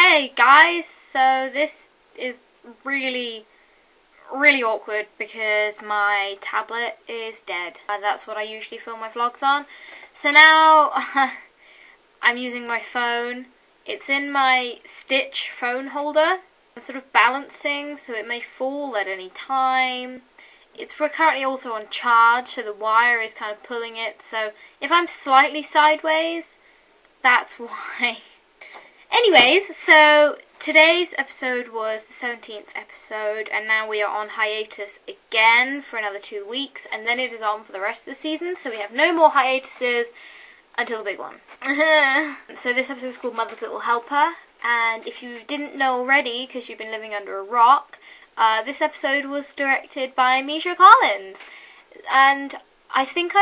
Hey guys, so this is really awkward because my tablet is dead. That's what I usually film my vlogs on. So now I'm using my phone. It's in my Stitch phone holder. I'm sort of balancing so it may fall at any time. It's currently also on charge, so the wire is kind of pulling it. So if I'm slightly sideways, that's why. Anyways, so today's episode was the 17th episode, and now we are on hiatus again for another 2 weeks, and then it is on for the rest of the season, so we have no more hiatuses until the big one. So this episode is called Mother's Little Helper, and if you didn't know already, because you've been living under a rock, this episode was directed by Misha Collins, and I think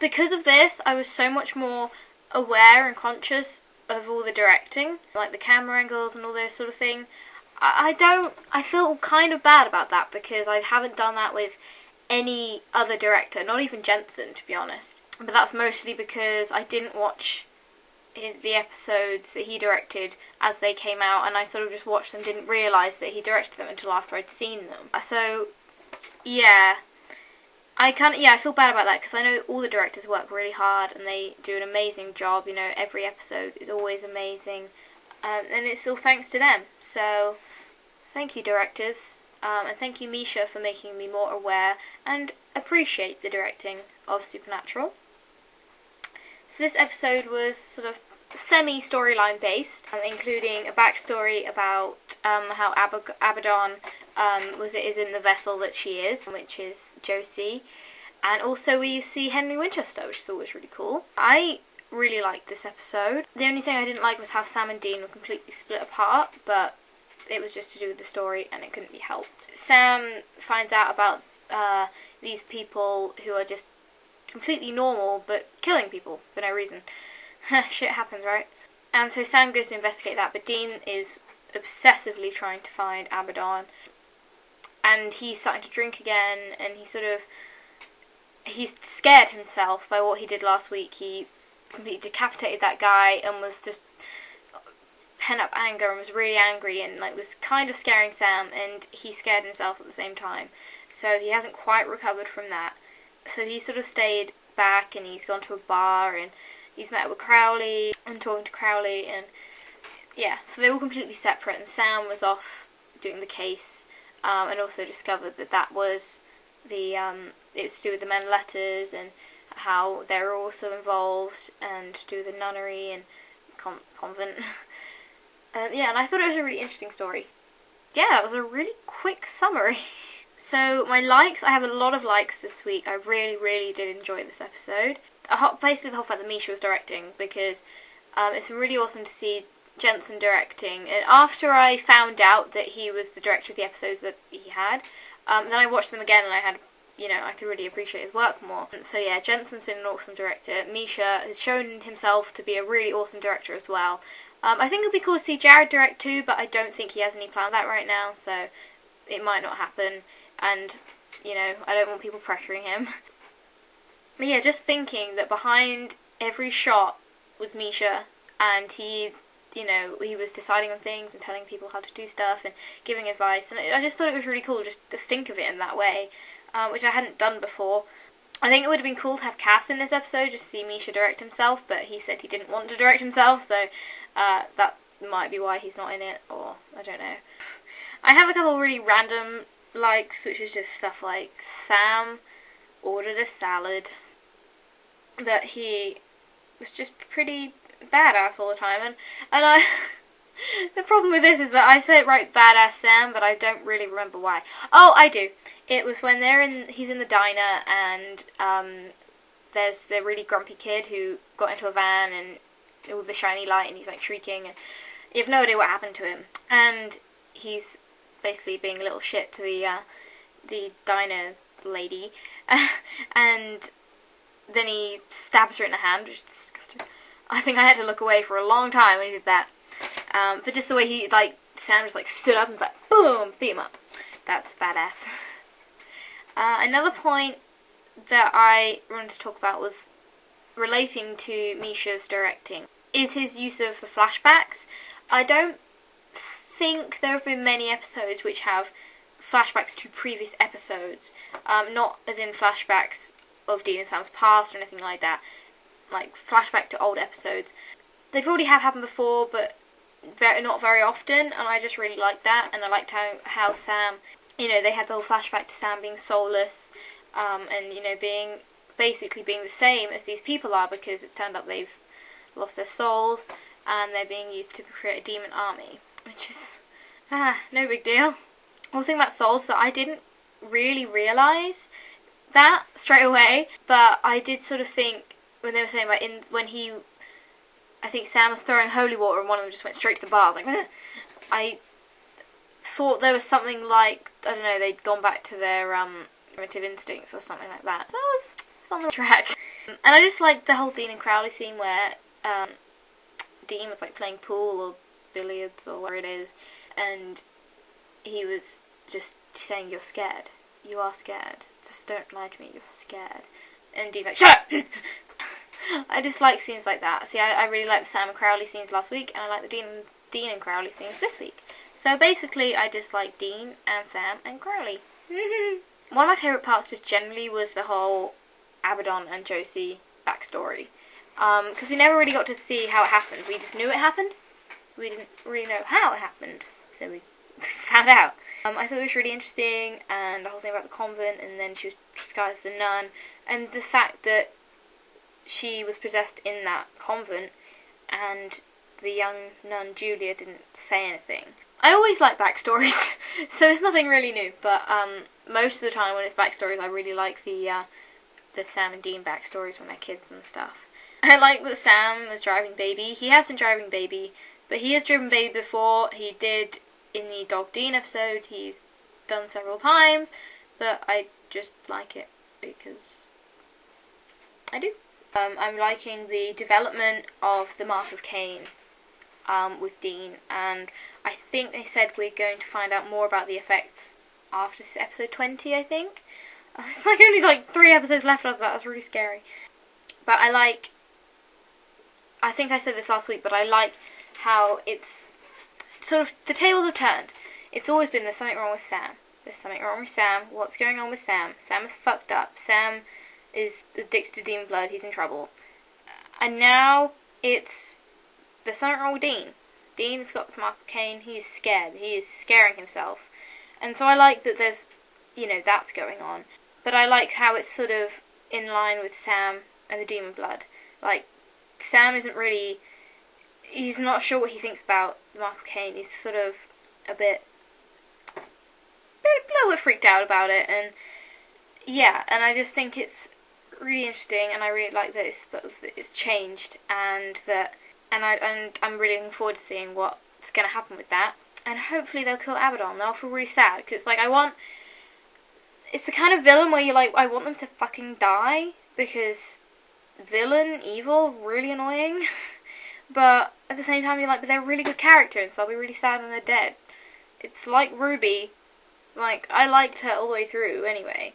because of this, I was so much more aware and conscious of all the directing, like the camera angles and all those sort of thing. I feel kind of bad about that because I haven't done that with any other director, not even Jensen, to be honest. But that's mostly because I didn't watch the episodes that he directed as they came out, and I sort of just watched them, didn't realise that he directed them until after I'd seen them. So, yeah. I feel bad about that because I know that all the directors work really hard and they do an amazing job. You know, every episode is always amazing, and it's all thanks to them. So, thank you, directors, and thank you, Misha, for making me more aware and appreciate the directing of Supernatural. So this episode was sort of semi-storyline based, including a backstory about how Abaddon is in the vessel that she is, which is Josie, and also we see Henry Winchester, which is always really cool. I really liked this episode. The only thing I didn't like was how Sam and Dean were completely split apart, but it was just to do with the story and it couldn't be helped. Sam finds out about these people who are just completely normal but killing people for no reason. Shit happens, right? And so Sam goes to investigate that, but Dean is obsessively trying to find Abaddon. And he's starting to drink again, and he's scared himself by what he did last week. He completely decapitated that guy and was just pent up anger and was really angry and was kind of scaring Sam, and he scared himself at the same time. So he hasn't quite recovered from that. So he sort of stayed back, and he's gone to a bar, and he's met with Crowley and talking to Crowley, and yeah, so they were completely separate, and Sam was off doing the case. And also discovered that was it was to do with the men letters and how they were also involved, and to do with the nunnery and convent. And I thought it was a really interesting story. Yeah, that was a really quick summary. So my likes, I have a lot of likes this week. I really did enjoy this episode. Basically the whole fact that Misha was directing, because it's really awesome to see Jensen directing, and after I found out that he was the director of the episodes that he had, then I watched them again and I could really appreciate his work more. So yeah, Jensen's been an awesome director. Misha has shown himself to be a really awesome director as well. I think it would be cool to see Jared direct too, but I don't think he has any plans out right now, so it might not happen, and I don't want people pressuring him. But yeah, just thinking that behind every shot was Misha, and he was deciding on things and telling people how to do stuff and giving advice, and I just thought it was really cool just to think of it in that way, which I hadn't done before. I think it would have been cool to have Cass in this episode, just to see Misha direct himself, but he said he didn't want to direct himself, so that might be why he's not in it, or I don't know. I have a couple really random likes, which is just stuff like Sam ordered a salad, that he was just pretty badass all the time, and I the problem with this is that I say it right, badass Sam, but I don't really remember why. Oh, I do. It was when he's in the diner, and there's the really grumpy kid who got into a van and all the shiny light, and he's shrieking, and you have no idea what happened to him, and he's basically being a little shit to the diner lady, and then he stabs her in the hand, which is disgusting. I think I had to look away for a long time when he did that. But just the way he, Sam just, stood up and was boom, beat him up. That's badass. Another point that I wanted to talk about was relating to Misha's directing, is his use of the flashbacks. I don't think there have been many episodes which have flashbacks to previous episodes, not as in flashbacks of Dean and Sam's past or anything like that, like flashback to old episodes. They probably have happened before, but not very often, and I just really liked that, and I liked how Sam, they had the whole flashback to Sam being soulless, and, basically being the same as these people are, because it's turned out they've lost their souls, and they're being used to create a demon army, which is, no big deal. One thing about souls that I didn't really realise that straight away, but I did sort of think, when they were saying about I think Sam was throwing holy water and one of them just went straight to the bar. I was like, I thought there was something like, I don't know, they'd gone back to their primitive instincts or something like that. So I was on the track. And I just liked the whole Dean and Crowley scene where Dean was like playing pool or billiards or whatever it is, and he was just saying, "You're scared. You are scared. Just don't lie to me. You're scared." And Dean's like, "Shut up!" I just like scenes like that. See, I really liked the Sam and Crowley scenes last week, and I like the Dean and Crowley scenes this week. So basically, I just like Dean and Sam and Crowley. One of my favourite parts just generally was the whole Abaddon and Josie backstory. Because we never really got to see how it happened. We just knew it happened. We didn't really know how it happened. So we found out. I thought it was really interesting, and the whole thing about the convent, and then she was disguised as a nun, and the fact that she was possessed in that convent, and the young nun Julia didn't say anything. I always like backstories, so it's nothing really new, but most of the time when it's backstories, I really like the Sam and Dean backstories when they're kids and stuff. I like that Sam was driving Baby. He has been driving Baby, but he has driven Baby before. He did in the Dog Dean episode. He's done several times, but I just like it because I do. I'm liking the development of the Mark of Cain with Dean, and I think they said we're going to find out more about the effects after this episode 20, I think. It's like only like 3 episodes left of that. That's really scary. But I think I said this last week, but I like how it's sort of, the tables have turned. It's always been, there's something wrong with Sam. There's something wrong with Sam. What's going on with Sam? Sam is fucked up. Sam is addicted to demon blood. He's in trouble. And now it's, there's something wrong with Dean. Dean has got this Mark of Cain. He's scared. He is scaring himself. And so I like that there's, that's going on. But I like how it's sort of in line with Sam and the demon blood. Like, Sam isn't really, he's not sure what he thinks about the Mark of Cain. He's sort of a little bit freaked out about it. And yeah, and I just think it's really interesting, and I really like that it's changed, and I'm really looking forward to seeing what's going to happen with that. And hopefully they'll kill Abaddon. They'll feel really sad, because it's like, it's the kind of villain where you're like, I want them to fucking die, because villain, evil, really annoying. But at the same time, you're like, but they're a really good character, and so I'll be really sad when they're dead. It's like Ruby. Like, I liked her all the way through anyway.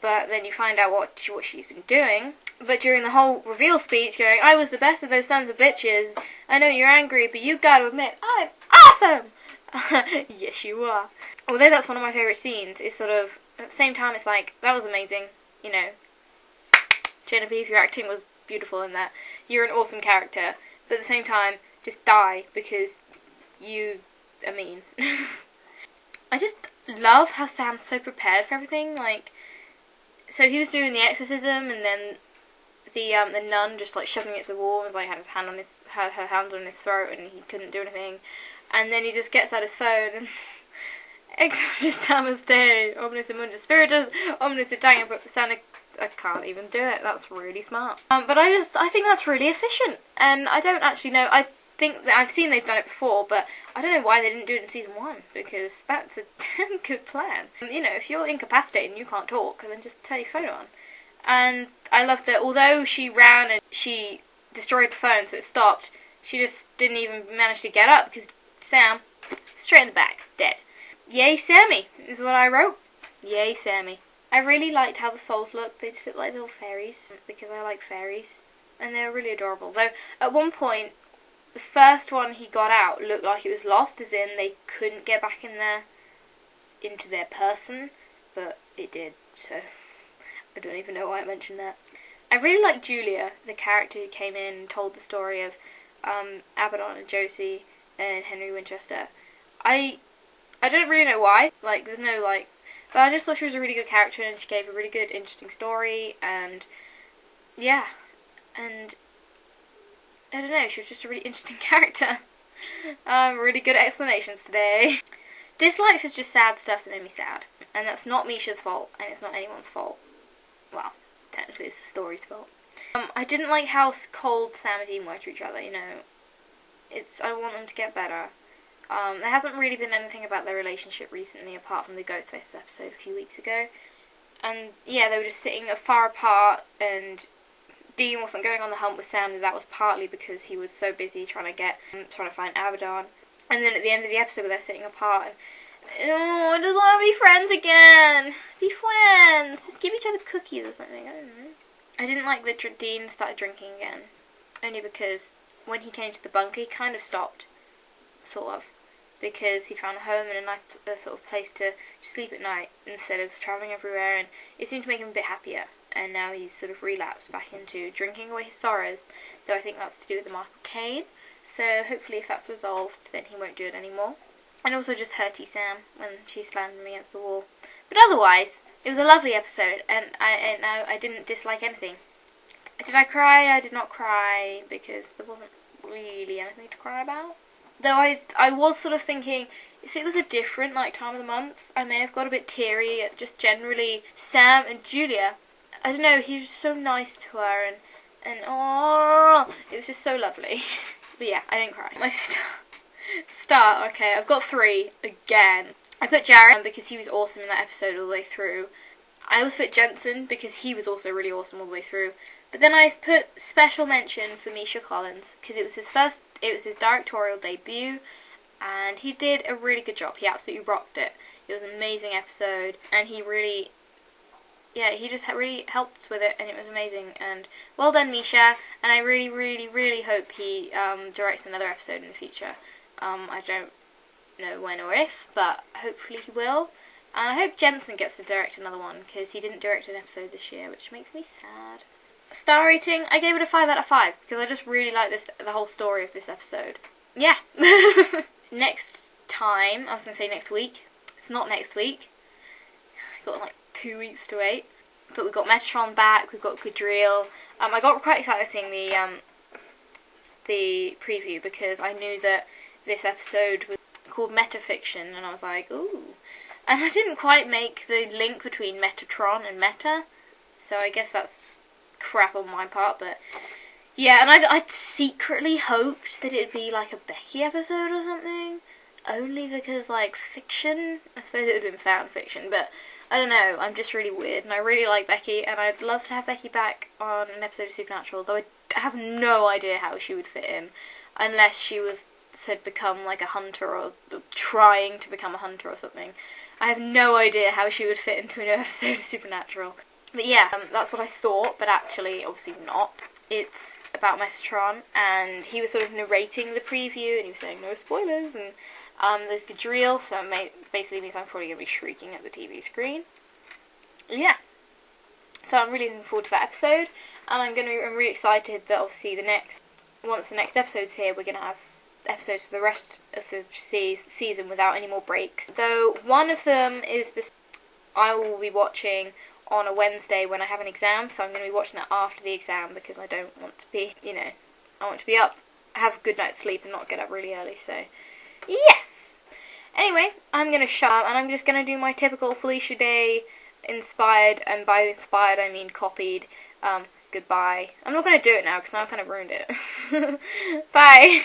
But then you find out what she's been doing. But during the whole reveal speech, going, I was the best of those sons of bitches. I know you're angry, but you gotta admit, I'm awesome! Yes, you are. Although that's one of my favourite scenes, it's sort of, at the same time, it's like, that was amazing. Genevieve, your acting was beautiful in that. You're an awesome character. But at the same time, just die, because you are mean. I just love how Sam's so prepared for everything. Like, so he was doing the exorcism, and then the nun just like shoving against the wall and was like had her hands on his throat, and he couldn't do anything. And then he just gets out his phone and Exorcist Day, Omnis Mundus Spiritus, Omnis Italian Santa. I can't even do it. That's really smart. But I think that's really efficient, and I don't actually know. I think that I've seen they've done it before, but I don't know why they didn't do it in season 1, because that's a damn good plan. If you're incapacitated and you can't talk, then just turn your phone on. And I love that although she ran and she destroyed the phone so it stopped, she just didn't even manage to get up, because Sam, straight in the back, dead. Yay, Sammy, is what I wrote. Yay, Sammy. I really liked how the souls looked. They just looked like little fairies, because I like fairies. And they were really adorable. Though, at one point, the first one he got out looked like it was lost, as in they couldn't get back into their person, but it did, so I don't even know why I mentioned that. I really like Julia, the character who came in and told the story of Abaddon and Josie and Henry Winchester. I don't really know why, like, there's no, like, but I just thought she was a really good character, and she gave a really good, interesting story, and, yeah, and, I don't know, she was just a really interesting character. Really good explanations today. Dislikes is just sad stuff that made me sad, and that's not Misha's fault, and it's not anyone's fault. Well, technically it's the story's fault. I didn't like how cold Sam and Dean were to each other, you know. I want them to get better. There hasn't really been anything about their relationship recently, apart from the Ghostface episode a few weeks ago. And yeah, they were just sitting far apart, and Dean wasn't going on the hunt with Sam, and that was partly because he was so busy trying to find Abaddon. And then at the end of the episode, they're sitting apart, and oh, I just want to be friends again. Be friends. Just give each other cookies or something. I don't know. I didn't like that Dean started drinking again, only because when he came to the bunker, he kind of stopped, sort of, because he found a home and a nice sort of place to sleep at night instead of travelling everywhere, and it seemed to make him a bit happier. And now he's sort of relapsed back into drinking away his sorrows, though I think that's to do with the Michael Caine. So hopefully if that's resolved, then he won't do it anymore. And also just hurty Sam when she slammed him against the wall. But otherwise, it was a lovely episode, and I didn't dislike anything. Did I cry? I did not cry, because there wasn't really anything to cry about. Though I was sort of thinking, if it was a different time of the month, I may have got a bit teary at just generally Sam and Julia. I don't know, he was so nice to her, and oh, it was just so lovely. But yeah, I didn't cry. My star, okay, I've got 3 again. I put Jared because he was awesome in that episode all the way through. I also put Jensen because he was also really awesome all the way through. But then I put special mention for Misha Collins because it was his directorial debut, and he did a really good job. He absolutely rocked it. It was an amazing episode, and he really, yeah, he just really helped with it, and it was amazing. And well done, Misha. And I really, really, really hope he directs another episode in the future. I don't know when or if, but hopefully he will. And I hope Jensen gets to direct another one, because he didn't direct an episode this year, which makes me sad. Star rating, I gave it a 5 out of 5, because I just really like the whole story of this episode. Yeah. Next time, I was going to say next week. It's not next week. I've got 2 weeks to wait. But we've got Metatron back, we've got Gadriel. I got quite excited seeing the preview, because I knew that this episode was called Metafiction, and I was like, ooh. And I didn't quite make the link between Metatron and Meta, so I guess that's crap on my part, but yeah, and I'd secretly hoped that it'd be like a Becky episode or something, only because, fiction, I suppose it would have been fan fiction, but I don't know, I'm just really weird, and I really like Becky, and I'd love to have Becky back on an episode of Supernatural, though I have no idea how she would fit in, unless she had become a hunter, or trying to become a hunter or something. I have no idea how she would fit into an episode of Supernatural. But yeah, that's what I thought, but actually, obviously not. It's about Metatron, and he was sort of narrating the preview, and he was saying no spoilers, and there's Gadriel, so it basically means I'm probably going to be shrieking at the TV screen. Yeah. So I'm really looking forward to that episode, and I'm really excited that obviously once the next episode's here, we're going to have episodes for the rest of the season without any more breaks. Though one of them is this I will be watching on a Wednesday when I have an exam, so I'm going to be watching it after the exam because I don't want to be, I want to be up, have a good night's sleep and not get up really early, so yes! Anyway, I'm going to shut up and I'm just going to do my typical Felicia Day inspired, and by inspired I mean copied, goodbye. I'm not going to do it now because now I've kind of ruined it. Bye!